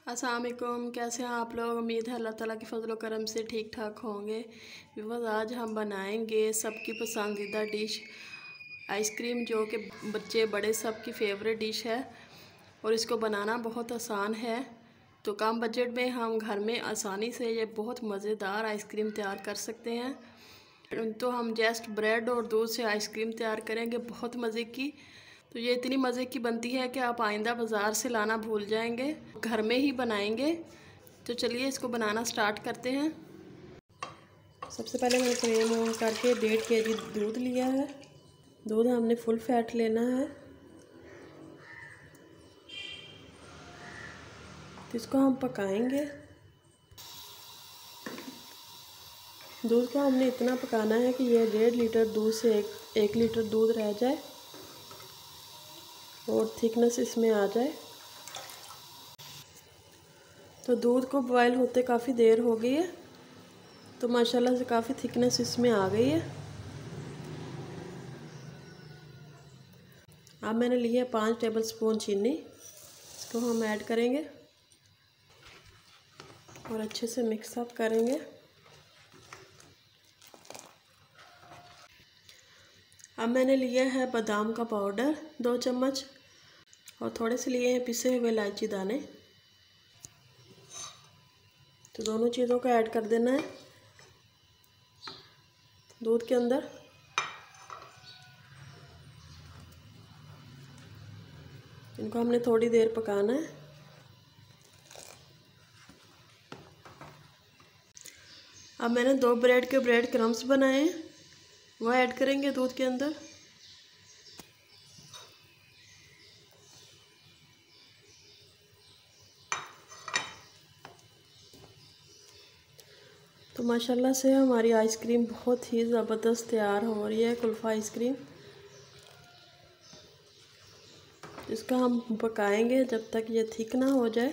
अस्सलाम वालेकुम, कैसे हैं आप लोग। उम्मीद है अल्लाह ताला के फजल व करम से ठीक ठाक होंगे। बस आज हम बनाएंगे सबकी पसंदीदा डिश आइसक्रीम, जो कि बच्चे बड़े सबकी फेवरेट डिश है और इसको बनाना बहुत आसान है। तो कम बजट में हम घर में आसानी से ये बहुत मज़ेदार आइसक्रीम तैयार कर सकते हैं। तो हम जस्ट ब्रेड और दूध से आइसक्रीम तैयार करेंगे, बहुत मज़े की। तो ये इतनी मज़े की बनती है कि आप आइंदा बाज़ार से लाना भूल जाएंगे, घर में ही बनाएंगे। तो चलिए इसको बनाना स्टार्ट करते हैं। सबसे पहले मैंने फ्लेम ऑन करके 1.5 kg दूध लिया है। दूध हमने फुल फैट लेना है। तो इसको हम पकाएंगे। दूध को हमने इतना पकाना है कि यह 1.5 लीटर दूध से 1 लीटर दूध रह जाए और थिकनेस इसमें आ जाए। तो दूध को बॉयल होते काफ़ी देर हो गई है, तो माशाल्लाह से काफ़ी थिकनेस इसमें आ गई है। अब मैंने लिया है 5 टेबल स्पून चीनी। इसको हम ऐड करेंगे और अच्छे से मिक्स अप करेंगे। अब मैंने लिया है बादाम का पाउडर 2 चम्मच और थोड़े से लिए हैं पिसे हुए इलायची दाने। तो दोनों चीज़ों को ऐड कर देना है दूध के अंदर। इनको हमने थोड़ी देर पकाना है। अब मैंने 2 ब्रेड के ब्रेड क्रम्स बनाए हैं, वो ऐड करेंगे दूध के अंदर। तो माशाल्लाह से हमारी आइसक्रीम बहुत ही ज़बरदस्त तैयार हो रही है, कुल्फ़ा आइसक्रीम। इसका हम पकाएंगे जब तक ये थिक ना हो जाए।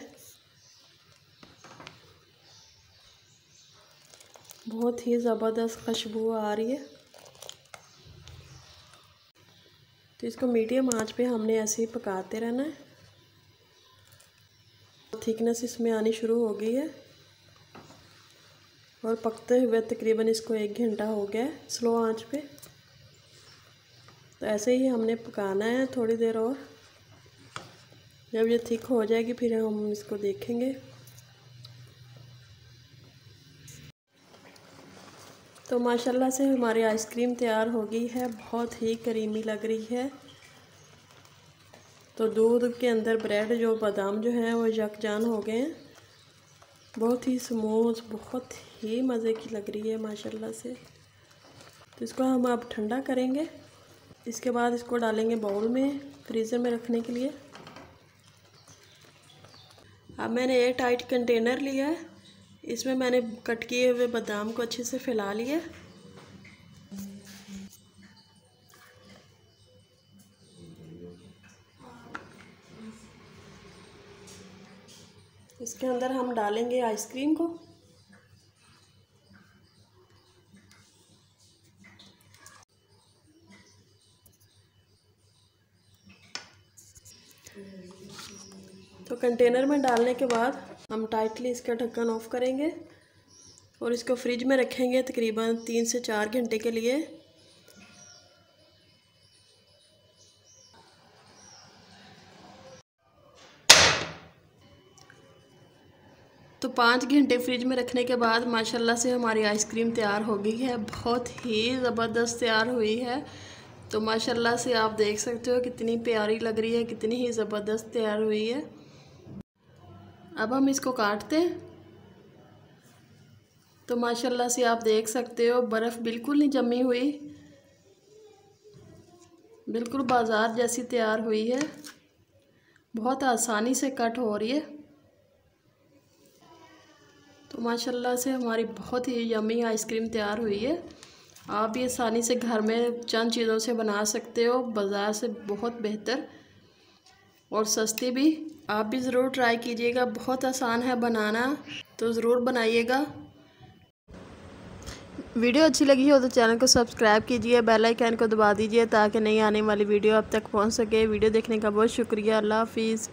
बहुत ही ज़बरदस्त खुशबू आ रही है। तो इसको मीडियम आंच पे हमने ऐसे ही पकाते रहना है। थिकनेस इसमें आनी शुरू हो गई है और पकते हुए तकरीबन इसको 1 घंटा हो गया है स्लो आंच पे। तो ऐसे ही हमने पकाना है थोड़ी देर और। जब ये थिक हो जाएगी फिर हम इसको देखेंगे। तो माशाल्लाह से हमारी आइसक्रीम तैयार हो गई है, बहुत ही करीमी लग रही है। तो दूध के अंदर ब्रेड जो बादाम जो है वो यकजान हो गए हैं, बहुत ही स्मूथ, बहुत ही मज़े की लग रही है माशाल्लाह से। तो इसको हम अब ठंडा करेंगे। इसके बाद इसको डालेंगे बाउल में फ्रीज़र में रखने के लिए। अब मैंने एयर टाइट कंटेनर लिया है, इसमें मैंने कट किए हुए बादाम को अच्छे से फैला लिया। इसके अंदर हम डालेंगे आइसक्रीम को। तो कंटेनर में डालने के बाद हम टाइटली इसका ढक्कन ऑफ करेंगे और इसको फ्रिज में रखेंगे तकरीबन 3 से 4 घंटे के लिए। तो 5 घंटे फ्रिज में रखने के बाद माशाल्लाह से हमारी आइसक्रीम तैयार हो गई है, बहुत ही ज़बरदस्त तैयार हुई है। तो माशाल्लाह से आप देख सकते हो कितनी प्यारी लग रही है, कितनी ही ज़बरदस्त तैयार हुई है। अब हम इसको काटते हैं। तो माशाल्लाह से आप देख सकते हो बर्फ़ बिल्कुल नहीं जमी हुई, बिल्कुल बाज़ार जैसी तैयार हुई है, बहुत आसानी से कट हो रही है। तो माशाल्लाह से हमारी बहुत ही यम्मी आइसक्रीम तैयार हुई है। आप भी आसानी से घर में चंद चीज़ों से बना सकते हो, बाज़ार से बहुत बेहतर और सस्ती भी। आप भी ज़रूर ट्राई कीजिएगा, बहुत आसान है बनाना, तो ज़रूर बनाइएगा। वीडियो अच्छी लगी हो तो चैनल को सब्सक्राइब कीजिए, बेल आइकन को दबा दीजिए ताकि नई आने वाली वीडियो आप तक पहुंच सके। वीडियो देखने का बहुत शुक्रिया। अल्लाह हाफिज़।